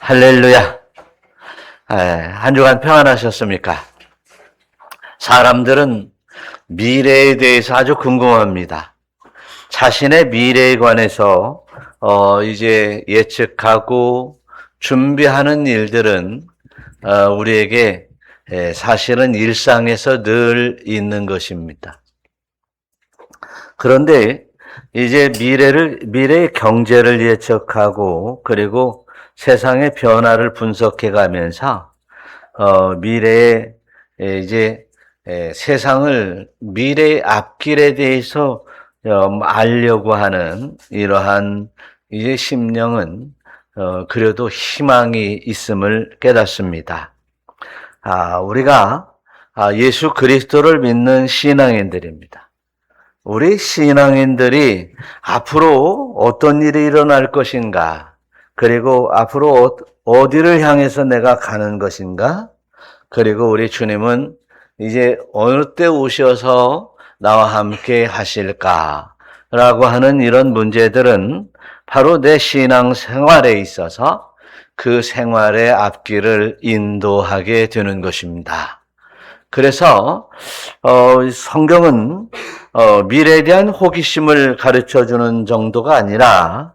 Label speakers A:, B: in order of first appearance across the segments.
A: 할렐루야. 한 주간 평안하셨습니까? 사람들은 미래에 대해서 아주 궁금합니다. 자신의 미래에 관해서 이제 예측하고 준비하는 일들은 우리에게 사실은 일상에서 늘 있는 것입니다. 그런데 이제 미래의 경제를 예측하고 그리고 세상의 변화를 분석해 가면서 미래의 이제 세상을 미래의 앞길에 대해서 알려고 하는 이러한 이제 심령은 그래도 희망이 있음을 깨닫습니다. 우리가 예수 그리스도를 믿는 신앙인들입니다. 우리 신앙인들이 앞으로 어떤 일이 일어날 것인가, 그리고 앞으로 어디를 향해서 내가 가는 것인가, 그리고 우리 주님은 이제 어느 때 오셔서 나와 함께 하실까라고 하는 이런 문제들은 바로 내 신앙 생활에 있어서 그 생활의 앞길을 인도하게 되는 것입니다. 그래서 성경은 미래에 대한 호기심을 가르쳐주는 정도가 아니라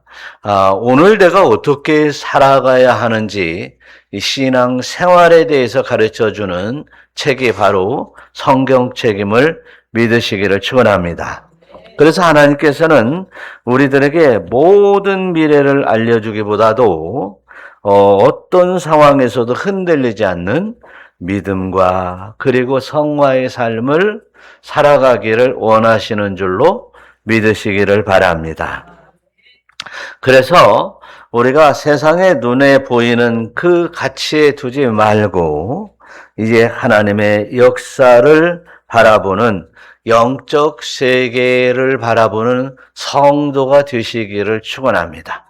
A: 오늘 내가 어떻게 살아가야 하는지 이 신앙 생활에 대해서 가르쳐주는 책이 바로 성경책임을 믿으시기를 축원합니다. 그래서 하나님께서는 우리들에게 모든 미래를 알려주기보다도 어떤 상황에서도 흔들리지 않는 믿음과 그리고 성화의 삶을 살아가기를 원하시는 줄로 믿으시기를 바랍니다. 그래서 우리가 세상의 눈에 보이는 그 가치에 두지 말고 이제 하나님의 역사를 바라보는 영적 세계를 바라보는 성도가 되시기를 축원합니다.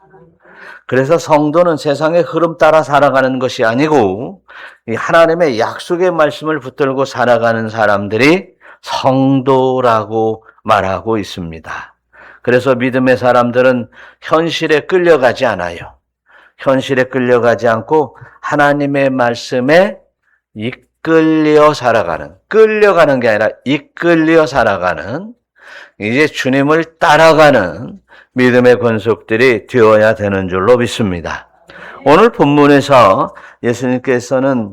A: 그래서 성도는 세상의 흐름 따라 살아가는 것이 아니고 이 하나님의 약속의 말씀을 붙들고 살아가는 사람들이 성도라고 말하고 있습니다. 그래서 믿음의 사람들은 현실에 끌려가지 않아요. 현실에 끌려가지 않고 하나님의 말씀에 이끌려 살아가는, 끌려가는 게 아니라 이끌려 살아가는, 이제 주님을 따라가는 믿음의 권속들이 되어야 되는 줄로 믿습니다. 오늘 본문에서 예수님께서는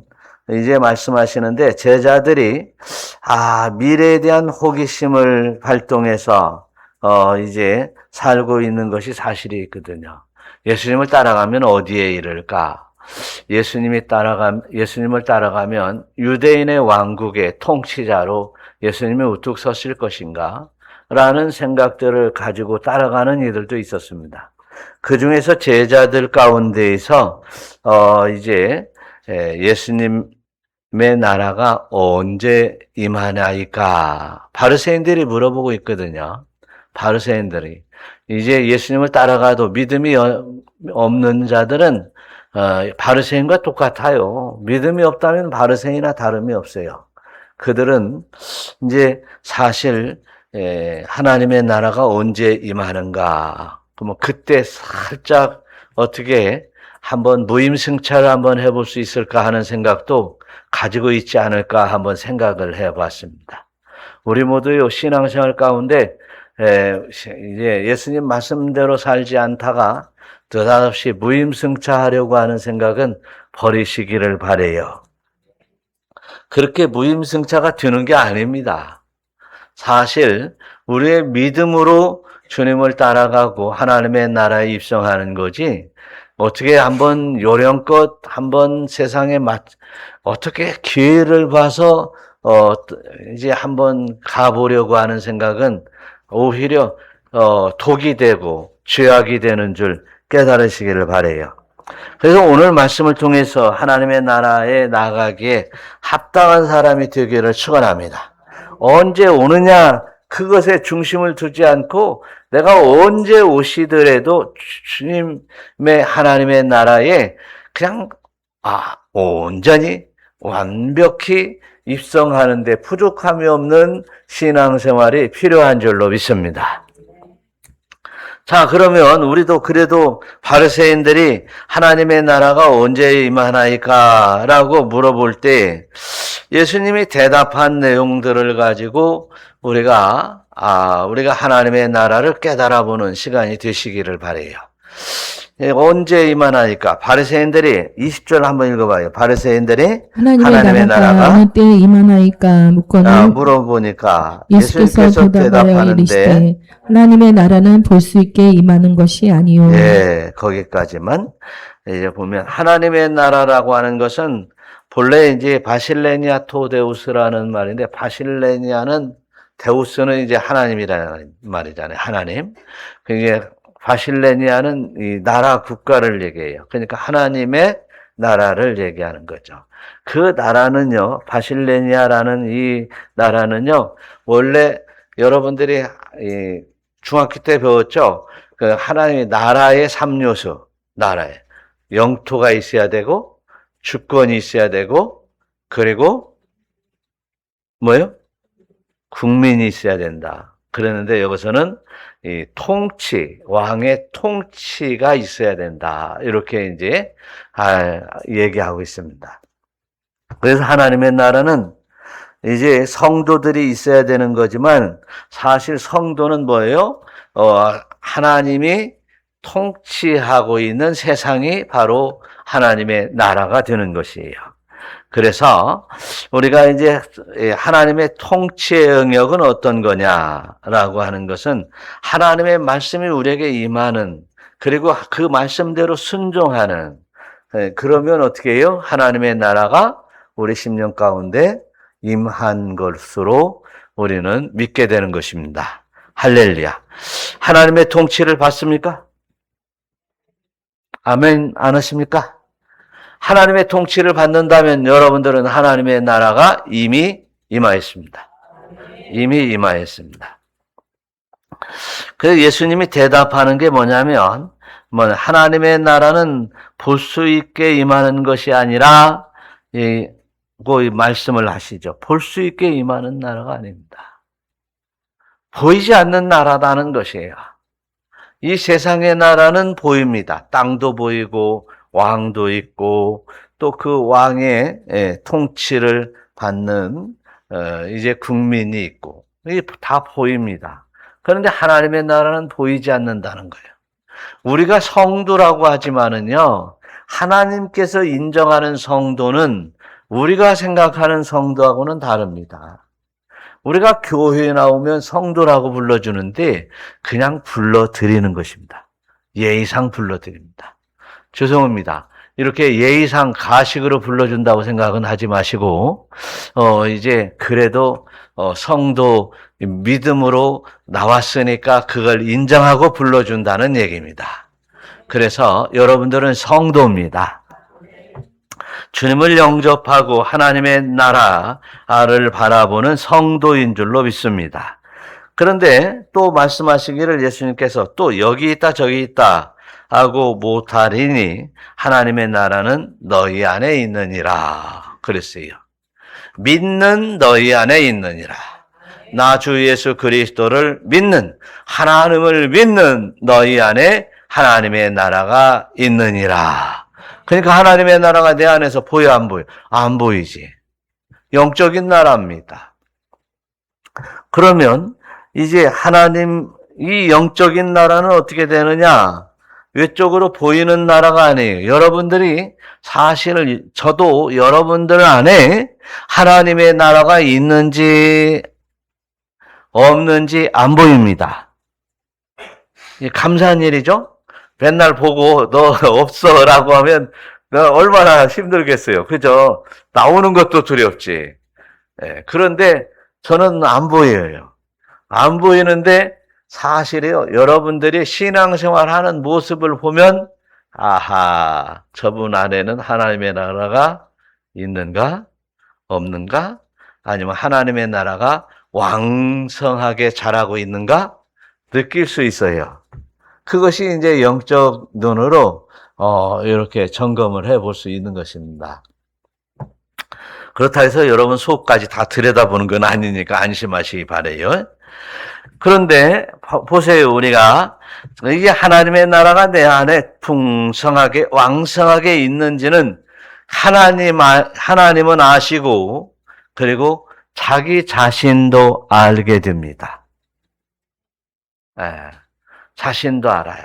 A: 이제 말씀하시는데 제자들이 미래에 대한 호기심을 발동해서 이제 살고 있는 것이 사실이 있거든요. 예수님을 따라가면 어디에 이를까? 예수님을 따라가면 유대인의 왕국의 통치자로 예수님이 우뚝 서실 것인가? 라는 생각들을 가지고 따라가는 이들도 있었습니다. 그 중에서 제자들 가운데에서 이제 예수님의 나라가 언제 임하나이까? 바리새인들이 물어보고 있거든요. 바리새인들이 이제 예수님을 따라가도 믿음이 없는 자들은 바리새인과 똑같아요. 믿음이 없다면 바리새인이나 다름이 없어요. 그들은 이제 사실 하나님의 나라가 언제 임하는가? 그러면 그때 살짝 어떻게 한번 무임승차를 한번 해볼 수 있을까 하는 생각도 가지고 있지 않을까 한번 생각을 해봤습니다. 우리 모두의 신앙생활 가운데 이제 예수님 말씀대로 살지 않다가 느닷없이 무임승차하려고 하는 생각은 버리시기를 바라요. 그렇게 무임승차가 되는 게 아닙니다. 사실 우리의 믿음으로 주님을 따라가고 하나님의 나라에 입성하는 거지 어떻게 한번 요령껏 한번 세상에 어떻게 기회를 봐서 이제 한번 가보려고 하는 생각은 오히려 독이 되고 죄악이 되는 줄 깨달으시기를 바라요. 그래서 오늘 말씀을 통해서 하나님의 나라에 나가기에 합당한 사람이 되기를 축원합니다. 언제 오느냐 그것에 중심을 두지 않고 내가 언제 오시더라도 주님의 하나님의 나라에 그냥 온전히 완벽히 입성하는 데 부족함이 없는 신앙생활이 필요한 줄로 믿습니다. 자, 그러면 우리도 그래도 바리새인들이 하나님의 나라가 언제 임하나이까라고 물어볼 때 예수님이 대답한 내용들을 가지고 우리가 하나님의 나라를 깨달아 보는 시간이 되시기를 바라요. 언제 임하나이까? 바리새인들이 20절 한번 읽어봐요. 바리새인들이 하나님의 나라가
B: 어느 때에 임하나이까 묻거늘
A: 물어보니까
B: 예수께서 대답하여 이르시되 하나님의 나라는 볼 수 있게 임하는 것이 아니요.
A: 예, 거기까지만 이제 보면 하나님의 나라라고 하는 것은 본래 이제 바실레니아 토데우스라는 말인데 바실레니아는 데우스는 이제 하나님이라는 말이잖아요. 하나님. 그게 바실레니아는 이 나라 국가를 얘기해요. 그러니까 하나님의 나라를 얘기하는 거죠. 그 나라는요, 바실레니아라는 이 나라는요, 원래 여러분들이 중학교 때 배웠죠? 그 하나님의 나라의 3요소, 나라에. 영토가 있어야 되고, 주권이 있어야 되고, 그리고 뭐요? 국민이 있어야 된다. 그랬는데 여기서는 이 통치, 왕의 통치가 있어야 된다. 이렇게 이제 얘기하고 있습니다. 그래서 하나님의 나라는 이제 성도들이 있어야 되는 거지만 사실 성도는 뭐예요? 하나님이 통치하고 있는 세상이 바로 하나님의 나라가 되는 것이에요. 그래서 우리가 이제 하나님의 통치의 영역은 어떤 거냐라고 하는 것은 하나님의 말씀이 우리에게 임하는, 그리고 그 말씀대로 순종하는, 그러면 어떻게 해요? 하나님의 나라가 우리 심령 가운데 임한 것으로 우리는 믿게 되는 것입니다. 할렐루야. 하나님의 통치를 받습니까? 아멘 안 하십니까? 하나님의 통치를 받는다면 여러분들은 하나님의 나라가 이미 임하였습니다. 이미 임하였습니다. 그래서 예수님이 대답하는 게 뭐냐면, 하나님의 나라는 볼 수 있게 임하는 것이 아니라, 그 말씀을 하시죠. 볼 수 있게 임하는 나라가 아닙니다. 보이지 않는 나라다는 것이에요. 이 세상의 나라는 보입니다. 땅도 보이고, 왕도 있고, 또 그 왕의 통치를 받는 이제 국민이 있고, 이게 다 보입니다. 그런데 하나님의 나라는 보이지 않는다는 거예요. 우리가 성도라고 하지만은요, 하나님께서 인정하는 성도는 우리가 생각하는 성도하고는 다릅니다. 우리가 교회에 나오면 성도라고 불러주는데 그냥 불러드리는 것입니다. 예의상 불러드립니다. 죄송합니다. 이렇게 예의상 가식으로 불러준다고 생각은 하지 마시고, 이제 그래도 성도 믿음으로 나왔으니까 그걸 인정하고 불러준다는 얘기입니다. 그래서 여러분들은 성도입니다. 주님을 영접하고 하나님의 나라를 바라보는 성도인 줄로 믿습니다. 그런데 또 말씀하시기를 예수님께서 또 여기 있다 저기 있다 하고 못하리니 하나님의 나라는 너희 안에 있느니라 그랬어요. 믿는 너희 안에 있느니라. 나 주 예수 그리스도를 믿는, 하나님을 믿는 너희 안에 하나님의 나라가 있느니라. 그러니까 하나님의 나라가 내 안에서 보여 안 보여? 안 보이지. 영적인 나라입니다. 그러면 이제 이 영적인 나라는 어떻게 되느냐? 외적으로 보이는 나라가 아니에요. 여러분들이 사실 저도 여러분들 안에 하나님의 나라가 있는지 없는지 안 보입니다. 감사한 일이죠? 맨날 보고 너 없어라고 하면 얼마나 힘들겠어요. 그죠? 나오는 것도 두렵지. 그런데 저는 안 보여요. 안 보이는데 사실이요. 여러분들이 신앙생활 하는 모습을 보면 아하, 저분 안에는 하나님의 나라가 있는가? 없는가? 아니면 하나님의 나라가 왕성하게 자라고 있는가? 느낄 수 있어요. 그것이 이제 영적 눈으로 이렇게 점검을 해볼 수 있는 것입니다. 그렇다 해서 여러분 속까지 다 들여다보는 건 아니니까 안심하시기 바라요. 그런데 보세요. 우리가 이게 하나님의 나라가 내 안에 풍성하게 왕성하게 있는지는 하나님은 아시고 그리고 자기 자신도 알게 됩니다. 자신도 알아요.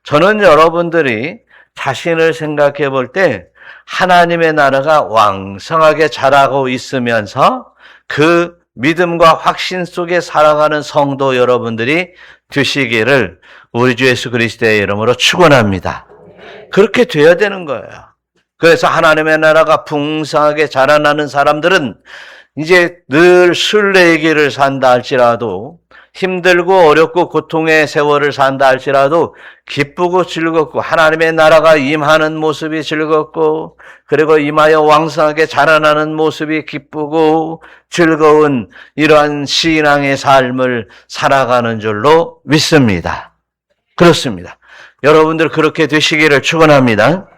A: 저는 여러분들이 자신을 생각해 볼 때 하나님의 나라가 왕성하게 자라고 있으면서 그 믿음과 확신 속에 살아가는 성도 여러분들이 되시기를 우리 주 예수 그리스도의 이름으로 축원합니다. 그렇게 돼야 되는 거예요. 그래서 하나님의 나라가 풍성하게 자라나는 사람들은 이제 늘 순례의 길을 산다 할지라도 힘들고 어렵고 고통의 세월을 산다 할지라도 기쁘고 즐겁고 하나님의 나라가 임하는 모습이 즐겁고 그리고 임하여 왕성하게 자라나는 모습이 기쁘고 즐거운 이러한 신앙의 삶을 살아가는 줄로 믿습니다. 그렇습니다. 여러분들 그렇게 되시기를 축원합니다.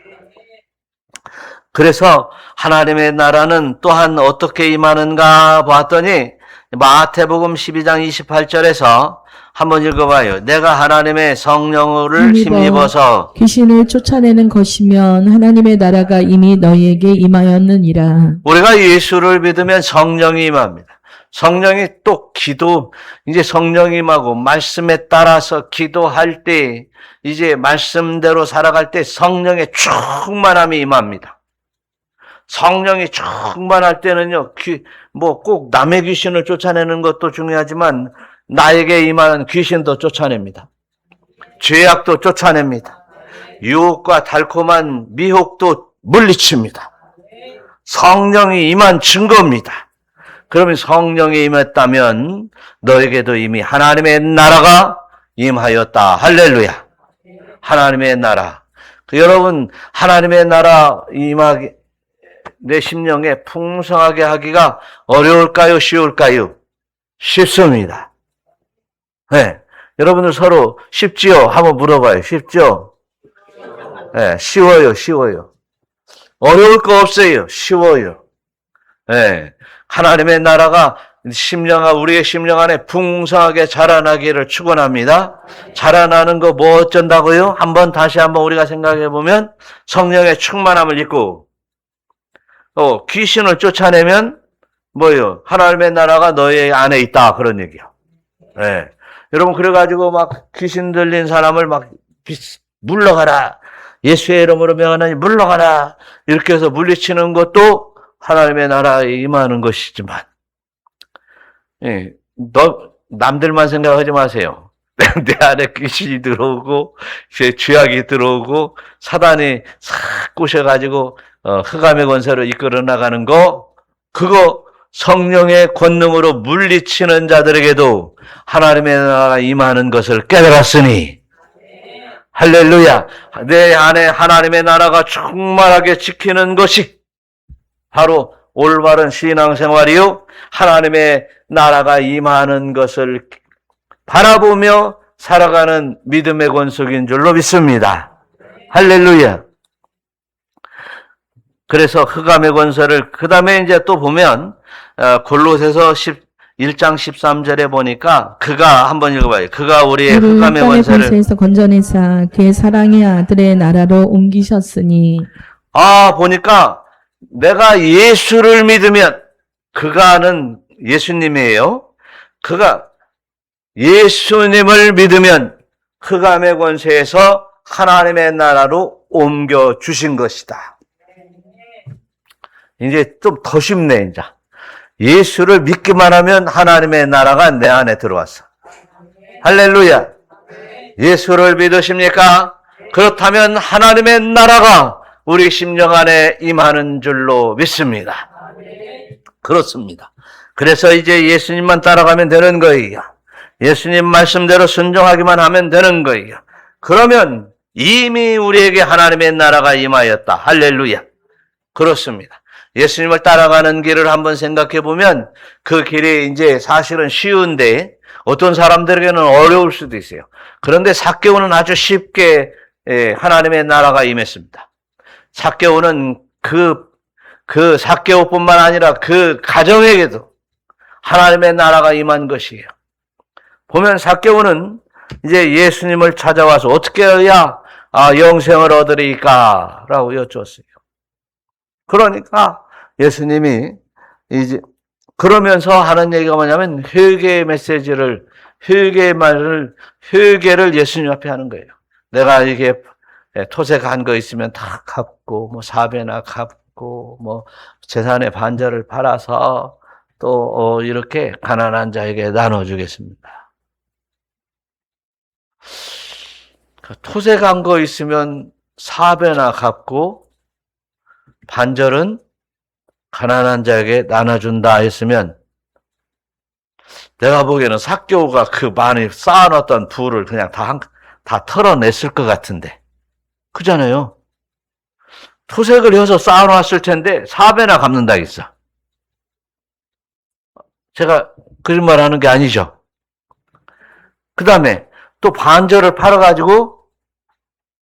A: 그래서 하나님의 나라는 또한 어떻게 임하는가 봤더니 마태복음 12장 28절에서 한번 읽어봐요. 내가 하나님의 성령을 힘입어서
B: 귀신을 쫓아내는 것이면 하나님의 나라가 이미 너희에게 임하였느니라.
A: 우리가 예수를 믿으면 성령이 임합니다. 성령이 또 이제 성령이 임하고 말씀에 따라서 기도할 때 이제 말씀대로 살아갈 때 성령의 충만함이 임합니다. 성령이 충만할 때는요, 꼭 남의 귀신을 쫓아내는 것도 중요하지만, 나에게 임하는 귀신도 쫓아냅니다. 죄악도 쫓아냅니다. 유혹과 달콤한 미혹도 물리칩니다. 성령이 임한 증거입니다. 그러면 성령이 임했다면, 너에게도 이미 하나님의 나라가 임하였다. 할렐루야. 하나님의 나라. 여러분, 하나님의 나라 임하기, 내 심령에 풍성하게 하기가 어려울까요? 쉬울까요? 쉽습니다. 네. 여러분들 서로 쉽지요? 한번 물어봐요. 쉽죠? 네. 쉬워요. 어려울 거 없어요. 쉬워요. 네. 하나님의 나라가 우리의 심령 안에 풍성하게 자라나기를 축원합니다. 자라나는 거 뭐 어쩐다고요? 다시 한번 우리가 생각해 보면 성령의 충만함을 입고 귀신을 쫓아내면 뭐예요? 하나님의 나라가 너희 안에 있다. 그런 얘기요. 네. 여러분, 그래가지고 막 귀신 들린 사람을 막 물러가라. 예수의 이름으로 명하나니 물러가라. 이렇게 해서 물리치는 것도 하나님의 나라에 임하는 것이지만, 예, 남들만 생각하지 마세요. 내 안에 귀신이 들어오고, 죄악이 들어오고, 사단이 싹 꼬셔가지고, 흑암의 권세로 이끌어 나가는 그거 성령의 권능으로 물리치는 자들에게도 하나님의 나라가 임하는 것을 깨달았으니, 할렐루야. 내 안에 하나님의 나라가 충만하게 지키는 것이 바로 올바른 신앙생활이요. 하나님의 나라가 임하는 것을 바라보며 살아가는 믿음의 권속인 줄로 믿습니다. 할렐루야. 그래서 흑암의 권세를 그 다음에 이제 또 보면 골로새서 1장 13절에 보니까 그가 한번 읽어봐요. 그가 우리의 흑암의 권세를
B: 권세에서 건져내사 그의 사랑의 아들의 나라로 옮기셨으니
A: 보니까 내가 예수를 믿으면 그가는 예수님이에요. 그가 예수님을 믿으면 흑암의 권세에서 하나님의 나라로 옮겨 주신 것이다. 이제 좀 더 쉽네, 이제. 예수를 믿기만 하면 하나님의 나라가 내 안에 들어왔어. 할렐루야. 예수를 믿으십니까? 그렇다면 하나님의 나라가 우리 심령 안에 임하는 줄로 믿습니다. 그렇습니다. 그래서 이제 예수님만 따라가면 되는 거예요. 예수님 말씀대로 순종하기만 하면 되는 거예요. 그러면 이미 우리에게 하나님의 나라가 임하였다. 할렐루야. 그렇습니다. 예수님을 따라가는 길을 한번 생각해 보면 그 길이 이제 사실은 쉬운데 어떤 사람들에게는 어려울 수도 있어요. 그런데 삭개오는 아주 쉽게 하나님의 나라가 임했습니다. 삭개오는 그 삭개오뿐만 아니라 그 가정에게도 하나님의 나라가 임한 것이에요. 보면 삭개오는 이제 예수님을 찾아와서 어떻게 해야 영생을 얻으리까? 라고 여쭈었어요. 그러니까 예수님이 이제 그러면서 하는 얘기가 뭐냐면 회개의 메시지를, 회개의 말을, 회개를 예수님 앞에 하는 거예요. 내가 이게 토색한 거 있으면 다 갚고, 뭐 사배나 갚고, 뭐 재산의 반절을 팔아서 또 이렇게 가난한 자에게 나눠주겠습니다. 토색한 거 있으면 사배나 갚고 반절은 가난한 자에게 나눠준다 했으면 내가 보기에는 삭개오가 그 많이 쌓아놨던 부를 그냥 다 털어냈을 것 같은데. 그잖아요. 토색을 해서 쌓아놨을 텐데 4배나 갚는다 했어. 제가 거짓말 하는 게 아니죠. 그 다음에 또 반절을 팔아가지고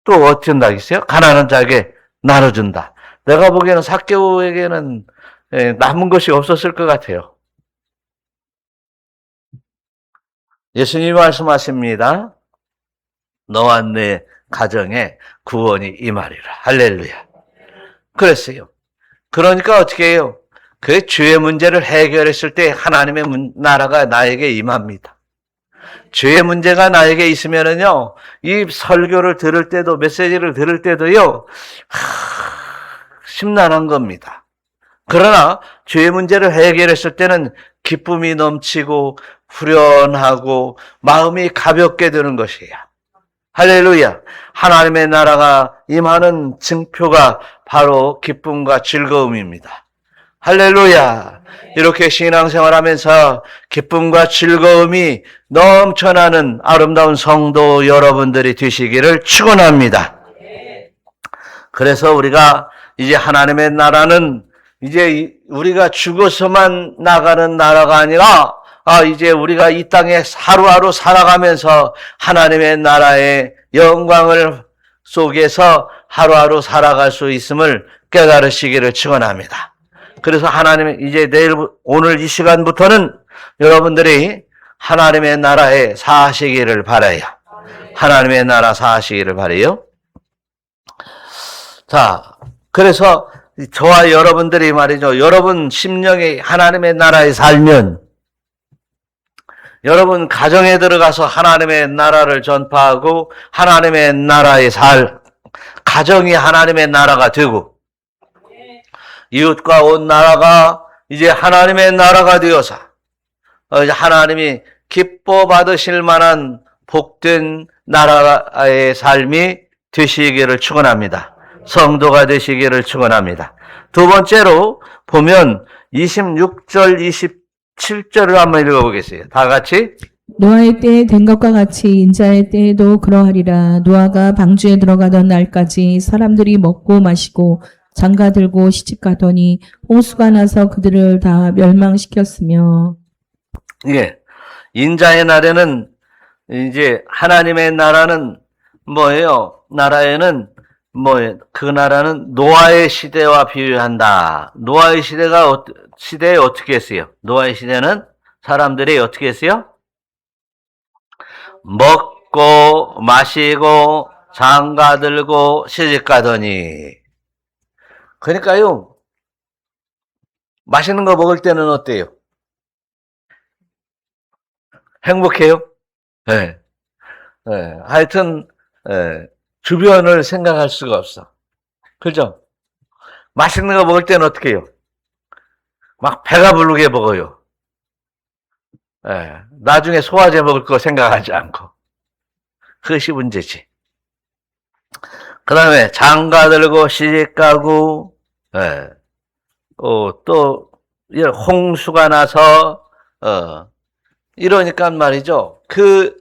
A: 또 어쩐다 했어요? 가난한 자에게 나눠준다. 내가 보기에는 삭개오에게는 남은 것이 없었을 것 같아요. 예수님이 말씀하십니다. 너와 내 가정에 구원이 임하리라. 할렐루야. 그랬어요. 그러니까 어떻게 해요? 그 죄의 문제를 해결했을 때 하나님의 나라가 나에게 임합니다. 죄의 문제가 나에게 있으면은요, 이 설교를 들을 때도, 메시지를 들을 때도요, 심란한 겁니다. 그러나 죄의 문제를 해결했을 때는 기쁨이 넘치고 후련하고 마음이 가볍게 되는 것이에요. 할렐루야. 하나님의 나라가 임하는 증표가 바로 기쁨과 즐거움입니다. 할렐루야. 이렇게 신앙생활하면서 기쁨과 즐거움이 넘쳐나는 아름다운 성도 여러분들이 되시기를 축원합니다. 그래서 우리가 이제 하나님의 나라는 이제 우리가 죽어서만 나가는 나라가 아니라 이제 우리가 이 땅에 하루하루 살아가면서 하나님의 나라의 영광을 속에서 하루하루 살아갈 수 있음을 깨달으시기를 축원합니다. 그래서 하나님의 이제 오늘 이 시간부터는 여러분들이 하나님의 나라에 사시기를 바라요. 하나님의 나라 사시기를 바라요. 자, 그래서 저와 여러분들이 말이죠. 여러분 심령이 하나님의 나라에 살면 여러분 가정에 들어가서 하나님의 나라를 전파하고 하나님의 나라에 가정이 하나님의 나라가 되고 이웃과 온 나라가 이제 하나님의 나라가 되어서 이제 하나님이 기뻐 받으실 만한 복된 나라의 삶이 되시기를 축원합니다. 성도가 되시기를 축원합니다. 두 번째로 보면 26절, 27절을 한번 읽어보겠습니다. 다 같이.
B: 노아의 때에 된 것과 같이 인자의 때에도 그러하리라. 노아가 방주에 들어가던 날까지 사람들이 먹고 마시고 장가 들고 시집가더니 홍수가 나서 그들을 다 멸망시켰으며.
A: 예. 인자의 날에는 이제 하나님의 나라는 뭐예요? 나라에는 그 나라는 노아의 시대와 비유한다. 노아의 시대에 어떻게 했어요? 노아의 시대는 사람들이 어떻게 했어요? 먹고 마시고 장가 들고 시집 가더니. 그러니까요, 맛있는 거 먹을 때는 어때요? 행복해요? 네. 네. 하여튼, 주변을 생각할 수가 없어. 그죠? 맛있는 거 먹을 때는 어떻게 해요? 막 배가 부르게 먹어요. 나중에 소화제 먹을 거 생각하지 않고. 그것이 문제지. 그 다음에 장가 들고 시집 가고, 또 홍수가 나서 이러니까 말이죠. 그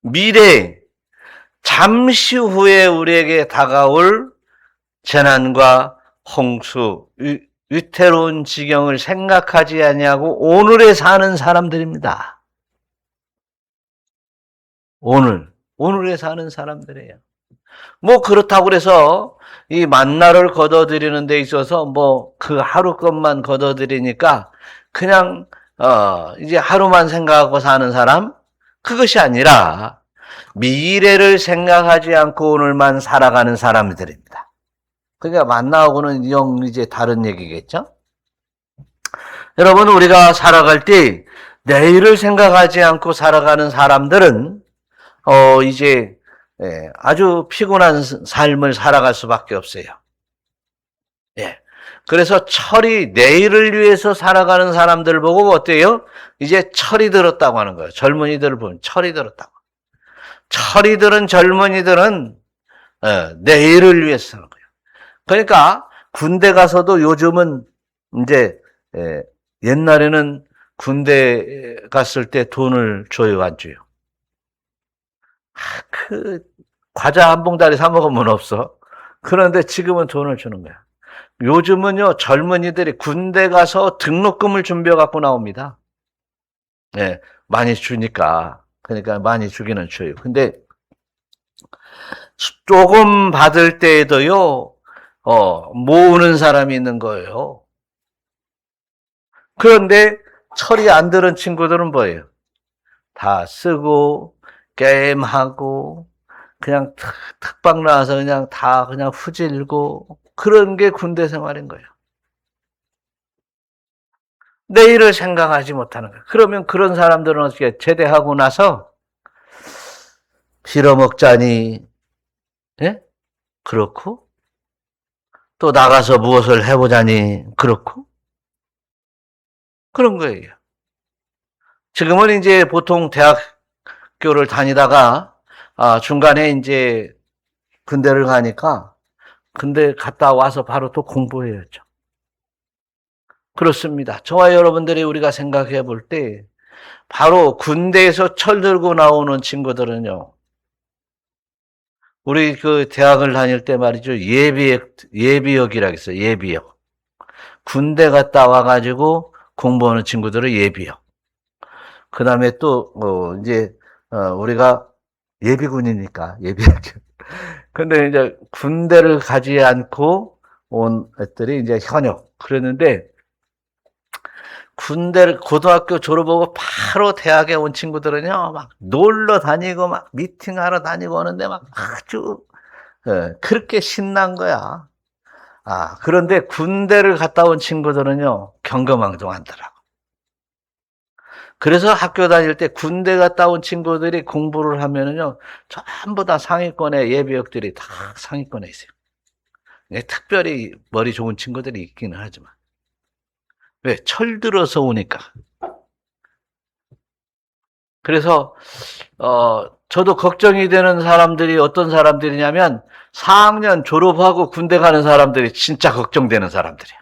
A: 미래 잠시 후에 우리에게 다가올 재난과 홍수, 위태로운 지경을 생각하지 아니하고 오늘에 사는 사람들입니다. 오늘에 사는 사람들이에요. 뭐 그렇다고 그래서 이 만나를 거둬들이는 데 있어서 뭐 그 하루 것만 거둬들이니까 그냥 이제 하루만 생각하고 사는 사람, 그것이 아니라 미래를 생각하지 않고 오늘만 살아가는 사람들입니다. 그러니까 만나고는 이제 다른 얘기겠죠? 여러분, 우리가 살아갈 때 내일을 생각하지 않고 살아가는 사람들은 이제 아주 피곤한 삶을 살아갈 수밖에 없어요. 예. 그래서 철이 내일을 위해서 살아가는 사람들 보고 어때요? 이제 철이 들었다고 하는 거예요. 젊은이들을 보면 철이 들었다고. 철이 들은 젊은이들은 내일을 위해서 사는 거예요. 그러니까 군대 가서도 요즘은 이제 옛날에는 군대 갔을 때 돈을 줘요, 안 줘요? 과자 한 봉다리 사 먹으면 없어. 그런데 지금은 돈을 주는 거야. 요즘은요, 젊은이들이 군대 가서 등록금을 준비해 갖고 나옵니다. 네, 많이 주니까. 그러니까 많이 주기는 줘요. 근데 조금 받을 때에도요, 모으는 사람이 있는 거예요. 그런데 철이 안 들은 친구들은 뭐예요? 다 쓰고, 게임하고, 그냥 특방 나와서 그냥 다 그냥 후질고, 그런 게 군대 생활인 거예요. 내일을 생각하지 못하는 거예요. 그러면 그런 사람들은 어떻게 제대하고 나서 빌어먹자니, 예? 그렇고, 또 나가서 무엇을 해보자니, 그렇고, 그런 거예요. 지금은 이제 보통 대학교를 다니다가, 중간에 이제 군대를 가니까, 군대 갔다 와서 바로 또 공부해야죠. 그렇습니다. 저와 여러분들이 우리가 생각해 볼 때, 바로 군대에서 철 들고 나오는 친구들은요, 우리 그 대학을 다닐 때 말이죠, 예비역이라고 했어요, 예비역. 군대 갔다 와가지고 공부하는 친구들은 예비역. 그 다음에 또, 이제, 우리가 예비군이니까, 예비역. 근데 이제 군대를 가지 않고 온 애들이 이제 현역. 그랬는데, 군대를 고등학교 졸업하고 바로 대학에 온 친구들은요, 막 놀러 다니고 막 미팅하러 다니고 오는데 막 아주 그렇게 신난 거야. 그런데 군대를 갔다 온 친구들은요, 경거망동하더라고. 그래서 학교 다닐 때 군대 갔다 온 친구들이 공부를 하면은요, 전부 다 상위권에 예비역들이 다 상위권에 있어요. 특별히 머리 좋은 친구들이 있기는 하지만. 왜? 철 들어서 오니까. 그래서, 저도 걱정이 되는 사람들이 어떤 사람들이냐면, 4학년 졸업하고 군대 가는 사람들이 진짜 걱정되는 사람들이야.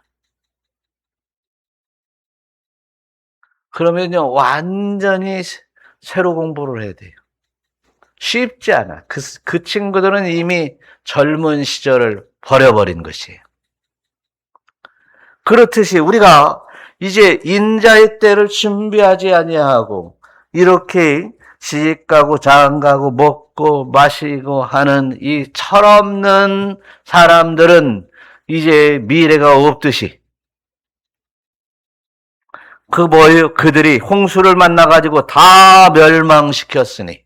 A: 그러면요, 완전히 새로 공부를 해야 돼요. 쉽지 않아. 그 친구들은 이미 젊은 시절을 버려버린 것이에요. 그렇듯이 우리가 이제 인자의 때를 준비하지 아니하고 이렇게 시집가고 장가고 먹고 마시고 하는 이 철없는 사람들은 이제 미래가 없듯이 그들이 홍수를 만나가지고 다 멸망시켰으니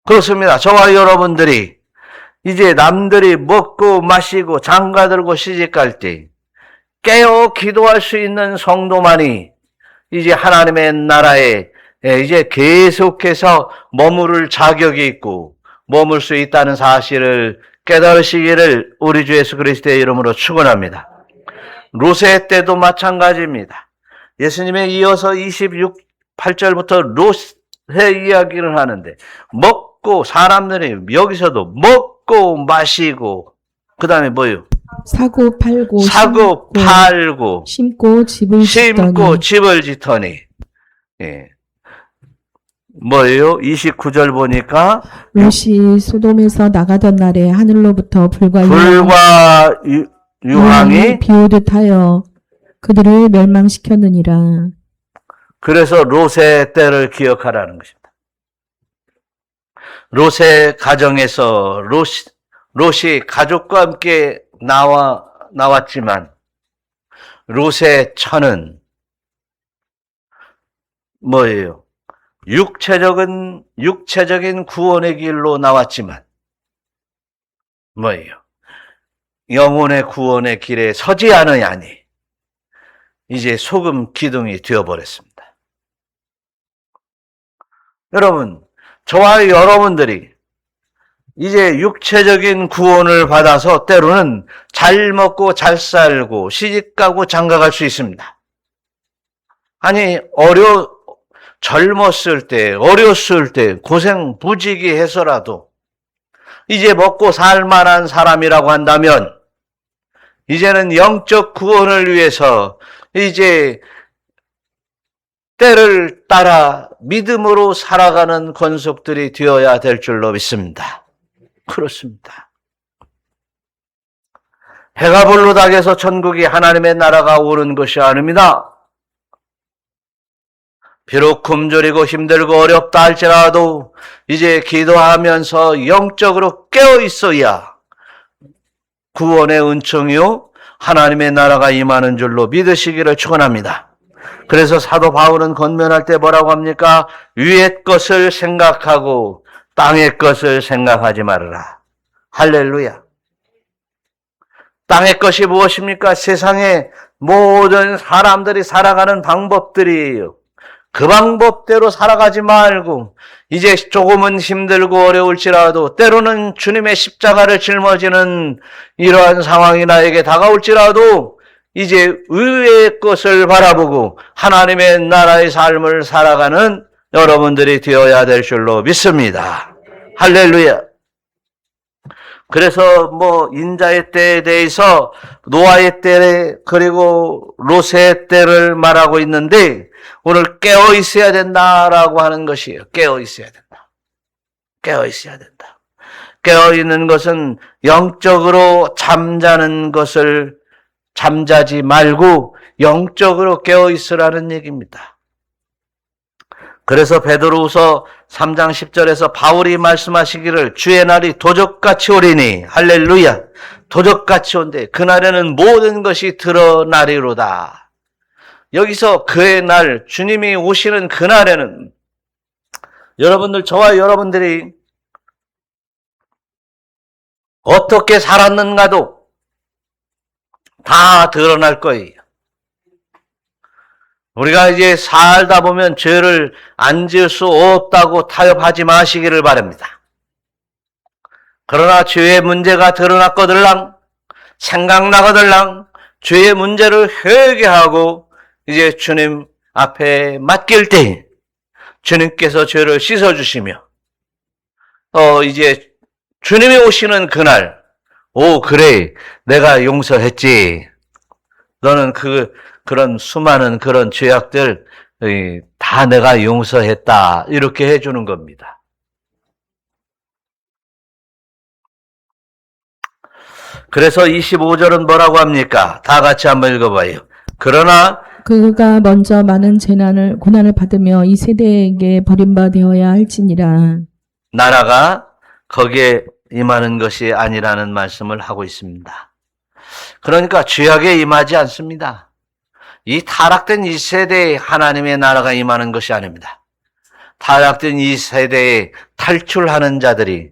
A: 그렇습니다. 저와 여러분들이 이제 남들이 먹고 마시고 장가들고 시집갈 때 깨어 기도할 수 있는 성도만이 이제 하나님의 나라에 이제 계속해서 머무를 자격이 있고 머물 수 있다는 사실을 깨달으시기를 우리 주 예수 그리스도의 이름으로 축원합니다. 롯의 때도 마찬가지입니다. 예수님에 이어서 28절부터 롯의 이야기를 하는데 먹고 사람들이 여기서도 먹고 마시고 그 다음에 뭐예요?
B: 사고 팔고 심고
A: 집을 짓더니 예. 뭐예요? 29절 보니까
B: 롯이 소돔에서 나가던 날에 하늘로부터 불과
A: 유황이
B: 비오듯 하여 그들을 멸망시켰느니라.
A: 그래서 롯의 때를 기억하라는 것입니다. 롯의 가정에서 롯이 가족과 함께 나왔지만 롯의 처는 뭐예요? 육체적인 구원의 길로 나왔지만 뭐예요? 영혼의 구원의 길에 서지 않으냐니 이제 소금 기둥이 되어버렸습니다. 여러분, 저와 여러분들이 이제 육체적인 구원을 받아서 때로는 잘 먹고 잘 살고 시집가고 장가갈 수 있습니다. 아니 젊었을 때 어렸을 때 고생 부지기 해서라도 이제 먹고 살 만한 사람이라고 한다면 이제는 영적 구원을 위해서 이제 때를 따라 믿음으로 살아가는 권속들이 되어야 될 줄로 믿습니다. 그렇습니다. 해가 불로닥에서 천국이 하나님의 나라가 오는 것이 아닙니다. 비록 굶주리고 힘들고 어렵다 할지라도 이제 기도하면서 영적으로 깨어 있어야 구원의 은총이요 하나님의 나라가 임하는 줄로 믿으시기를 축원합니다. 그래서 사도 바울은 권면할 때 뭐라고 합니까? 위의 것을 생각하고 땅의 것을 생각하지 말아라. 할렐루야. 땅의 것이 무엇입니까? 세상의 모든 사람들이 살아가는 방법들이에요. 그 방법대로 살아가지 말고 이제 조금은 힘들고 어려울지라도 때로는 주님의 십자가를 짊어지는 이러한 상황이 나에게 다가올지라도 이제 의의 것을 바라보고 하나님의 나라의 삶을 살아가는 여러분들이 되어야 될 줄로 믿습니다. 할렐루야. 그래서 인자의 때에 대해서 노아의 때 그리고 롯의 때를 말하고 있는데 오늘 깨어 있어야 된다라고 하는 것이에요. 깨어 있어야 된다. 깨어 있어야 된다. 깨어 있는 것은 영적으로 잠자는 것을 잠자지 말고 영적으로 깨어 있으라는 얘기입니다. 그래서 베드로후서 3장 10절에서 바울이 말씀하시기를 주의 날이 도적같이 오리니 할렐루야. 도적같이 온대. 그날에는 모든 것이 드러나리로다. 여기서 그의 날, 주님이 오시는 그날에는 여러분들, 저와 여러분들이 어떻게 살았는가도 다 드러날 거예요. 우리가 이제 살다 보면 죄를 안 지을 수 없다고 타협하지 마시기를 바랍니다. 그러나 죄의 문제가 드러났거들랑, 생각나거들랑, 죄의 문제를 회개하고 이제 주님 앞에 맡길 때 주님께서 죄를 씻어주시며 이제 주님이 오시는 그날 그래 내가 용서했지. 너는 그런 수많은 그런 죄악들 다 내가 용서했다. 이렇게 해주는 겁니다. 그래서 25절은 뭐라고 합니까? 다 같이 한번 읽어봐요. 그러나
B: 그가 먼저 많은 고난을 받으며 이 세대에게 버림받아야 할지니라.
A: 나라가 거기에 임하는 것이 아니라는 말씀을 하고 있습니다. 그러니까 죄악에 임하지 않습니다. 이 타락된 이 세대에 하나님의 나라가 임하는 것이 아닙니다. 타락된 이 세대에 탈출하는 자들이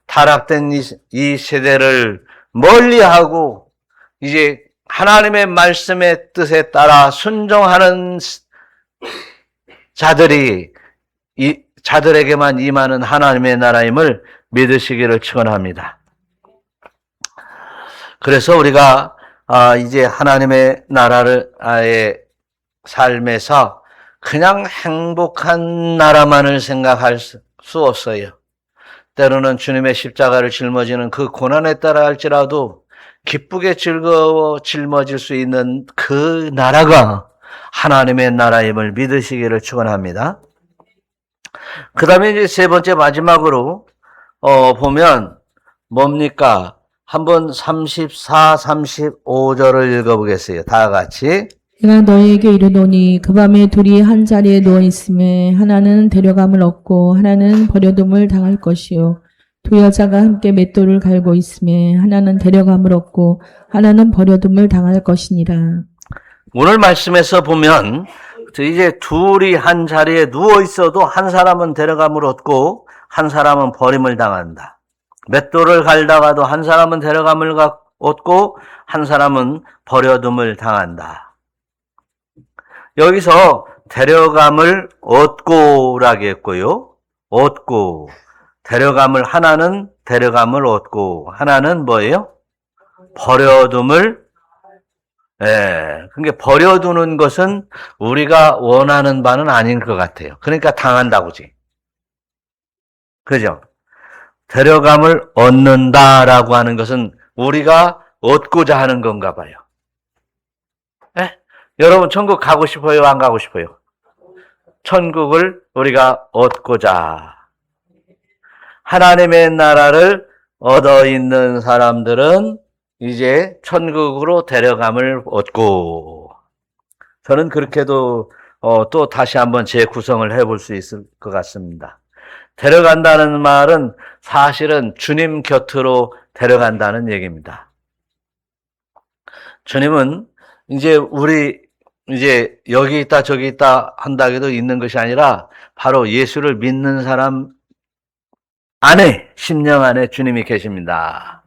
A: 타락된 이 세대를 멀리하고 이제 하나님의 말씀의 뜻에 따라 순종하는 자들에게만 임하는 하나님의 나라임을 믿으시기를 축원합니다. 그래서 우리가 이제 하나님의 나라의 삶에서 그냥 행복한 나라만을 생각할 수 없어요. 때로는 주님의 십자가를 짊어지는 그 고난에 따라 할지라도 기쁘게 즐거워 짊어질 수 있는 그 나라가 하나님의 나라임을 믿으시기를 축원합니다. 그 다음에 이제 세 번째 마지막으로 보면 뭡니까? 한번 34, 35절을 읽어보겠어요. 다 같이.
B: 내가 너희에게 이르노니 그 밤에 둘이 한 자리에 누워 있음에 하나는 데려감을 얻고 하나는 버려둠을 당할 것이요 두 여자가 함께 맷돌을 갈고 있음에 하나는 데려감을 얻고 하나는 버려둠을 당할 것이니라.
A: 오늘 말씀에서 보면 이제 둘이 한 자리에 누워 있어도 한 사람은 데려감을 얻고 한 사람은 버림을 당한다. 맷돌을 갈다가도 한 사람은 데려감을 얻고 한 사람은 버려둠을 당한다. 여기서 데려감을 얻고라고 했고요. 얻고. 데려감을 하나는 데려감을 얻고 하나는 뭐예요? 버려둠을 그러니까 버려두는 것은 우리가 원하는 바는 아닌 것 같아요. 그러니까 당한다고지. 그죠? 데려감을 얻는다라고 하는 것은 우리가 얻고자 하는 건가 봐요. 여러분 천국 가고 싶어요? 안 가고 싶어요? 천국을 우리가 얻고자. 하나님의 나라를 얻어 있는 사람들은 이제 천국으로 데려감을 얻고, 저는 그렇게도 또 다시 한번 재구성을 해볼 수 있을 것 같습니다. 데려간다는 말은 사실은 주님 곁으로 데려간다는 얘기입니다. 주님은 이제 이제 여기 있다 저기 있다 한다고도 있는 것이 아니라 바로 예수를 믿는 사람 안에, 심령 안에 주님이 계십니다.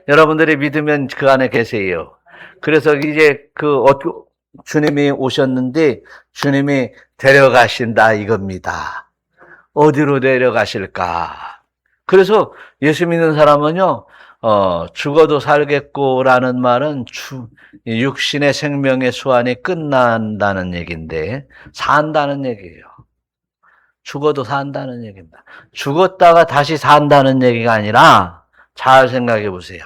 A: 여러분들이 믿으면 그 안에 계세요. 그래서 이제 주님이 오셨는데 주님이 데려가신다 이겁니다. 어디로 데려가실까? 그래서 예수 믿는 사람은요, 죽어도 살겠고라는 말은 육신의 생명의 수완이 끝난다는 얘기인데, 산다는 얘기예요. 죽어도 산다는 얘기입니다. 죽었다가 다시 산다는 얘기가 아니라, 잘 생각해 보세요.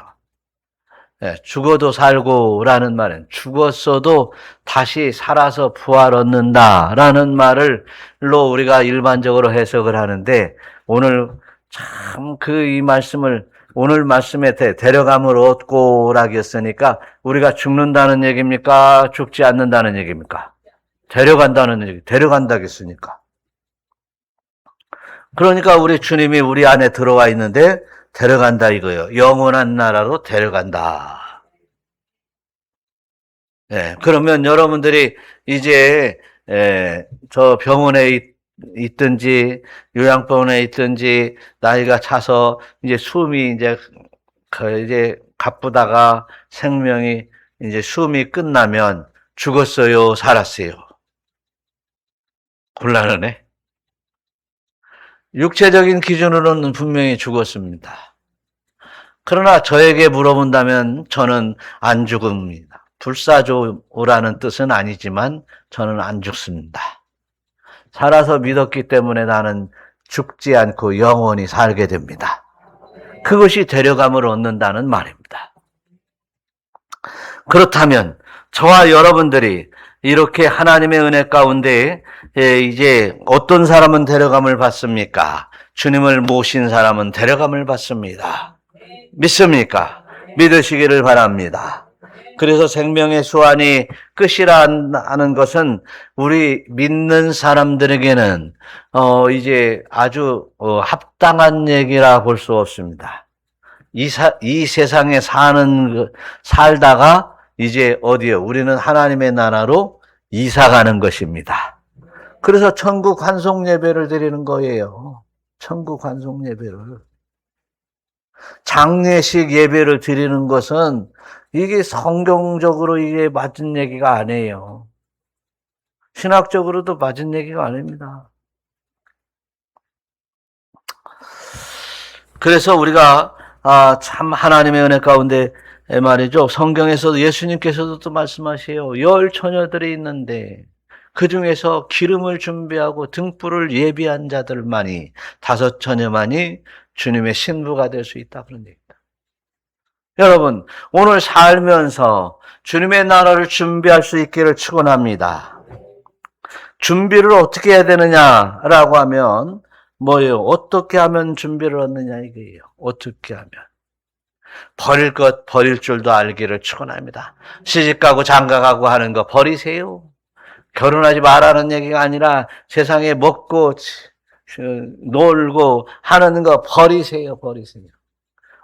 A: 죽어도 살고라는 말은 죽었어도 다시 살아서 부활 얻는다라는 말로 우리가 일반적으로 해석을 하는데, 오늘 참 이 말씀을 오늘 말씀에 데려감을 얻고라고 했으니까 우리가 죽는다는 얘기입니까? 죽지 않는다는 얘기입니까? 데려간다는 얘기, 데려간다고 했으니까. 그러니까 우리 주님이 우리 안에 들어와 있는데 데려간다 이거예요. 영원한 나라로 데려간다. 그러면 여러분들이 이제 저 병원에 있든지 요양병원에 있든지 나이가 차서 이제 숨이 이제 가쁘다가 생명이 이제 숨이 끝나면 죽었어요, 살았어요? 곤란하네. 육체적인 기준으로는 분명히 죽었습니다. 그러나 저에게 물어본다면 저는 안 죽습니다. 불사조라는 뜻은 아니지만 저는 안 죽습니다. 살아서 믿었기 때문에 나는 죽지 않고 영원히 살게 됩니다. 그것이 데려감을 얻는다는 말입니다. 그렇다면 저와 여러분들이 이렇게 하나님의 은혜 가운데 이제 어떤 사람은 데려감을 받습니까? 주님을 모신 사람은 데려감을 받습니다. 믿습니까? 믿으시기를 바랍니다. 그래서 생명의 수완이 끝이라는 것은 우리 믿는 사람들에게는 이제 아주 합당한 얘기라 볼 수 없습니다. 이 세상에 살다가 이제 어디요? 우리는 하나님의 나라로 이사가는 것입니다. 그래서 천국 환송 예배를 드리는 거예요. 천국 환송 예배를. 장례식 예배를 드리는 것은 이게 성경적으로 이게 맞은 얘기가 아니에요. 신학적으로도 맞은 얘기가 아닙니다. 그래서 우리가 참 하나님의 은혜 가운데 말이죠. 성경에서도 예수님께서도 또 말씀하세요. 10 처녀들이 있는데 그 중에서 기름을 준비하고 등불을 예비한 자들만이 5 처녀만이 주님의 신부가 될 수 있다 그런 얘기입니다. 여러분, 오늘 살면서 주님의 나라를 준비할 수 있기를 축원합니다. 준비를 어떻게 해야 되느냐라고 하면 뭐예요? 어떻게 하면 준비를 얻느냐 이거예요. 어떻게 하면. 버릴 것 버릴 줄도 알기를 축원합니다. 시집가고 장가가고 하는 거 버리세요. 결혼하지 말라는 얘기가 아니라 세상에 먹고 놀고 하는 거 버리세요.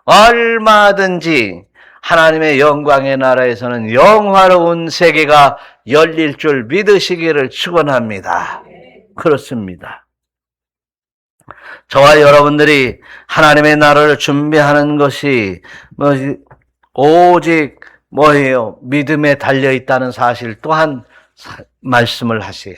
A: 얼마든지 하나님의 영광의 나라에서는 영화로운 세계가 열릴 줄 믿으시기를 축원합니다. 그렇습니다. 저와 여러분들이 하나님의 나라를 준비하는 것이 오직 뭐예요? 믿음에 달려 있다는 사실 또한 말씀을 하세요.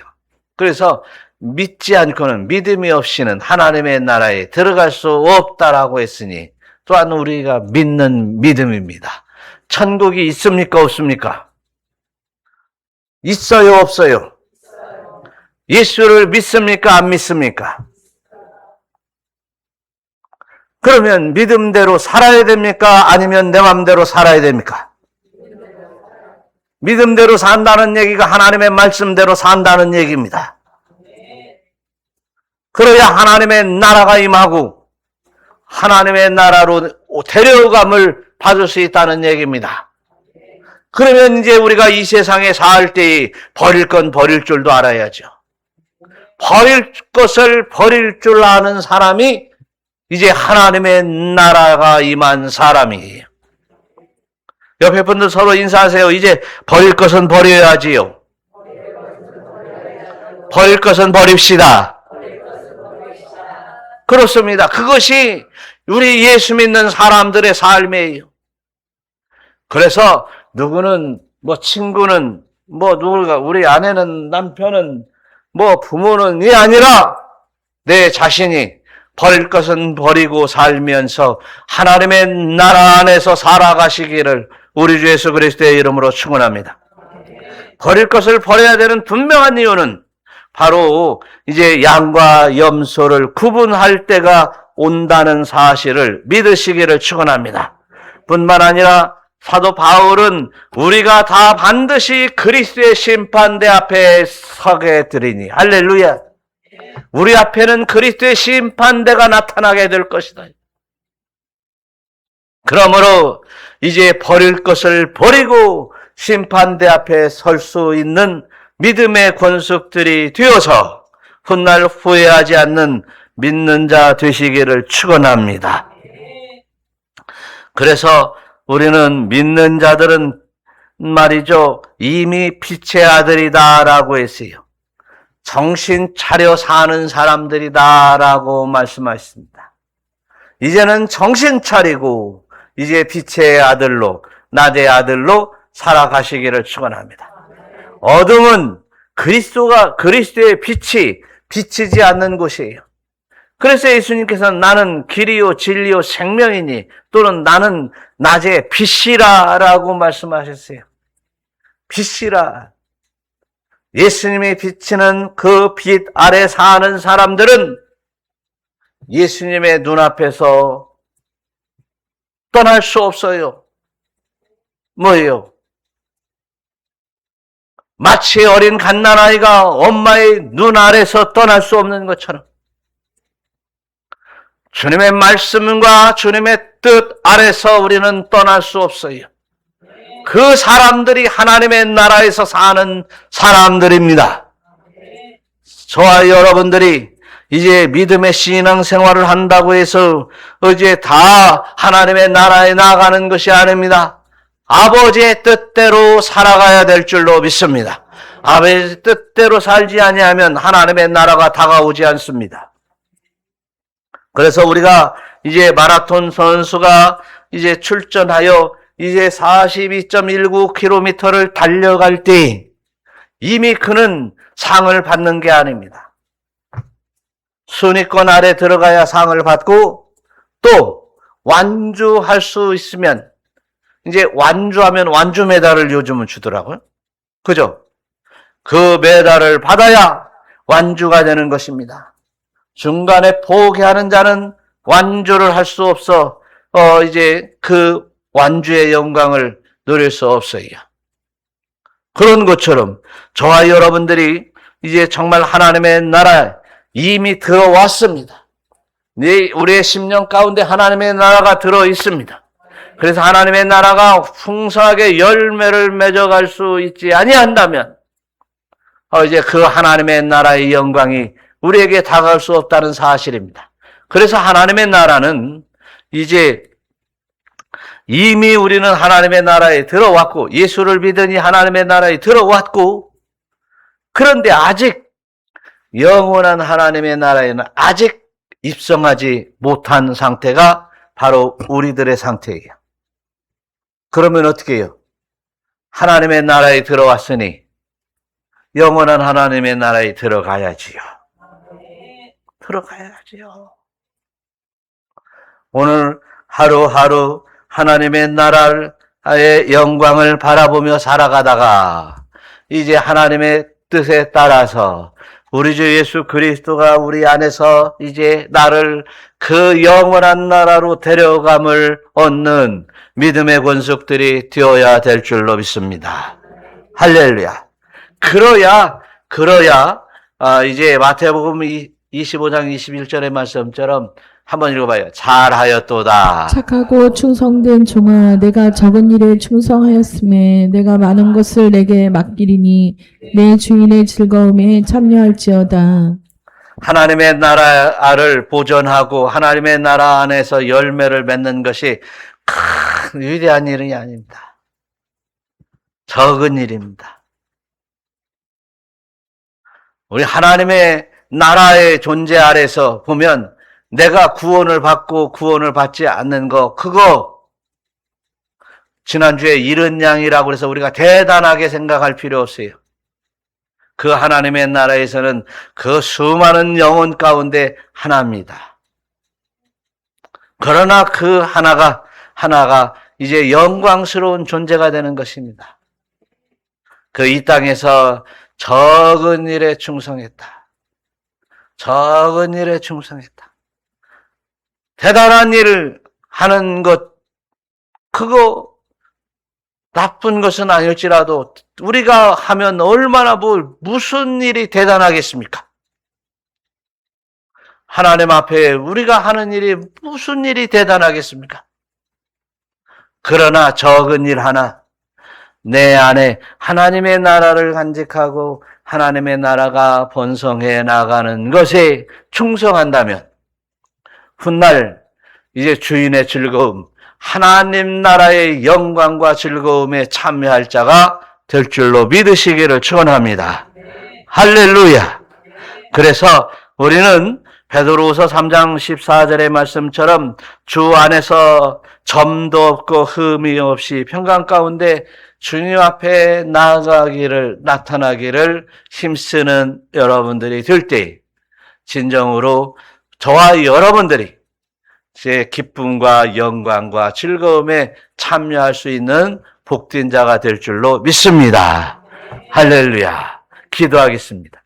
A: 그래서 믿지 않고는, 믿음이 없이는 하나님의 나라에 들어갈 수 없다라고 했으니 또한 우리가 믿는 믿음입니다. 천국이 있습니까? 없습니까? 있어요? 없어요? 예수를 믿습니까? 안 믿습니까? 그러면 믿음대로 살아야 됩니까? 아니면 내 마음대로 살아야 됩니까? 믿음대로 산다는 얘기가 하나님의 말씀대로 산다는 얘기입니다. 그래야 하나님의 나라가 임하고 하나님의 나라로 데려감을 받을 수 있다는 얘기입니다. 그러면 이제 우리가 이 세상에 살 때 버릴 건 버릴 줄도 알아야죠. 버릴 것을 버릴 줄 아는 사람이 이제 하나님의 나라가 임한 사람이에요. 옆에 분들 서로 인사하세요. 이제 버릴 것은 버려야지요. 버릴 것은 버립시다. 그렇습니다. 그것이 우리 예수 믿는 사람들의 삶이에요. 그래서 누구는 친구는 누가 우리 아내는 남편은 부모는 이 아니라 내 자신이 버릴 것은 버리고 살면서 하나님의 나라 안에서 살아가시기를 우리 주 예수 그리스도의 이름으로 축원합니다. 버릴 것을 버려야 되는 분명한 이유는 바로 이제 양과 염소를 구분할 때가 온다는 사실을 믿으시기를 축원합니다. 뿐만 아니라 사도 바울은 우리가 다 반드시 그리스도의 심판대 앞에 서게 되리니 할렐루야. 우리 앞에는 그리스도의 심판대가 나타나게 될 것이다. 그러므로 이제 버릴 것을 버리고 심판대 앞에 설 수 있는 믿음의 권속들이 되어서 훗날 후회하지 않는 믿는 자 되시기를 축원합니다. 그래서 우리는 믿는 자들은 말이죠, 이미 빛의 아들이다라고 했어요. 정신 차려 사는 사람들이다라고 말씀하셨습니다. 이제는 정신 차리고 이제 빛의 아들로, 낮의 아들로 살아가시기를 축원합니다. 어둠은 그리스도의 빛이 비치지 않는 곳이에요. 그래서 예수님께서는 나는 길이요 진리요 생명이니 또는 나는 낮의 빛이라라고 말씀하셨어요. 빛이라. 예수님이 비치는 그 빛 아래 사는 사람들은 예수님의 눈앞에서 떠날 수 없어요. 뭐예요? 마치 어린 갓난아이가 엄마의 눈 아래서 떠날 수 없는 것처럼 주님의 말씀과 주님의 뜻 아래서 우리는 떠날 수 없어요. 그 사람들이 하나님의 나라에서 사는 사람들입니다. 저와 여러분들이 이제 믿음의 신앙생활을 한다고 해서 이제 다 하나님의 나라에 나가는 것이 아닙니다. 아버지의 뜻대로 살아가야 될 줄로 믿습니다. 아버지의 뜻대로 살지 아니하면 하나님의 나라가 다가오지 않습니다. 그래서 우리가 이제 마라톤 선수가 이제 출전하여 이제 42.19km를 달려갈 때 이미 그는 상을 받는 게 아닙니다. 순위권 아래 들어가야 상을 받고 또 완주할 수 있으면 이제 완주하면 완주 메달을 요즘은 주더라고요. 그죠? 그 메달을 받아야 완주가 되는 것입니다. 중간에 포기하는 자는 완주를 할 수 없어 이제 그 완주의 영광을 누릴 수 없어요. 그런 것처럼 저와 여러분들이 이제 정말 하나님의 나라에 이미 들어왔습니다. 우리의 심령 가운데 하나님의 나라가 들어 있습니다. 그래서 하나님의 나라가 풍성하게 열매를 맺어갈 수 있지 아니한다면 이제 그 하나님의 나라의 영광이 우리에게 다가올 수 없다는 사실입니다. 그래서 하나님의 나라는 이제 이미 우리는 하나님의 나라에 들어왔고 예수를 믿으니 하나님의 나라에 들어왔고 그런데 아직 영원한 하나님의 나라에는 아직 입성하지 못한 상태가 바로 우리들의 상태예요. 그러면 어떻게 해요? 하나님의 나라에 들어왔으니 영원한 하나님의 나라에 들어가야지요. 들어가야지요. 오늘 하루하루 하나님의 나라의 영광을 바라보며 살아가다가 이제 하나님의 뜻에 따라서 우리 주 예수 그리스도가 우리 안에서 이제 나를 그 영원한 나라로 데려감을 얻는 믿음의 권속들이 되어야 될 줄로 믿습니다. 할렐루야. 그러야 이제 마태복음 25장 21절의 말씀처럼 한번 읽어봐요. 잘하였도다.
B: 착하고 충성된 종아, 내가 적은 일에 충성하였음에 내가 많은 것을 내게 맡기리니 내 주인의 즐거움에 참여할지어다.
A: 하나님의 나라를 보존하고 하나님의 나라 안에서 열매를 맺는 것이 큰 위대한 일이 아닙니다. 적은 일입니다. 우리 하나님의 나라의 존재 아래서 보면 내가 구원을 받고 구원을 받지 않는 거, 그거 지난주에 잃은 양이라고 해서 우리가 대단하게 생각할 필요 없어요. 그 하나님의 나라에서는 그 수많은 영혼 가운데 하나입니다. 그러나 그 하나가 이제 영광스러운 존재가 되는 것입니다. 그 이 땅에서 적은 일에 충성했다. 적은 일에 충성했다. 대단한 일을 하는 것, 그거 나쁜 것은 아닐지라도 우리가 하면 얼마나 무슨 일이 대단하겠습니까? 하나님 앞에 우리가 하는 일이 무슨 일이 대단하겠습니까? 그러나 적은 일 하나, 내 안에 하나님의 나라를 간직하고 하나님의 나라가 번성해 나가는 것에 충성한다면 훗날 이제 주인의 즐거움, 하나님 나라의 영광과 즐거움에 참여할 자가 될 줄로 믿으시기를 축원합니다. 할렐루야. 그래서 우리는 베드로후서 3장 14절의 말씀처럼 주 안에서 점도 없고 흠이 없이 평강 가운데 주님 앞에 나타나기를 힘쓰는 여러분들이 될 때 진정으로 저와 여러분들이 제 기쁨과 영광과 즐거움에 참여할 수 있는 복된 자가 될 줄로 믿습니다. 할렐루야. 기도하겠습니다.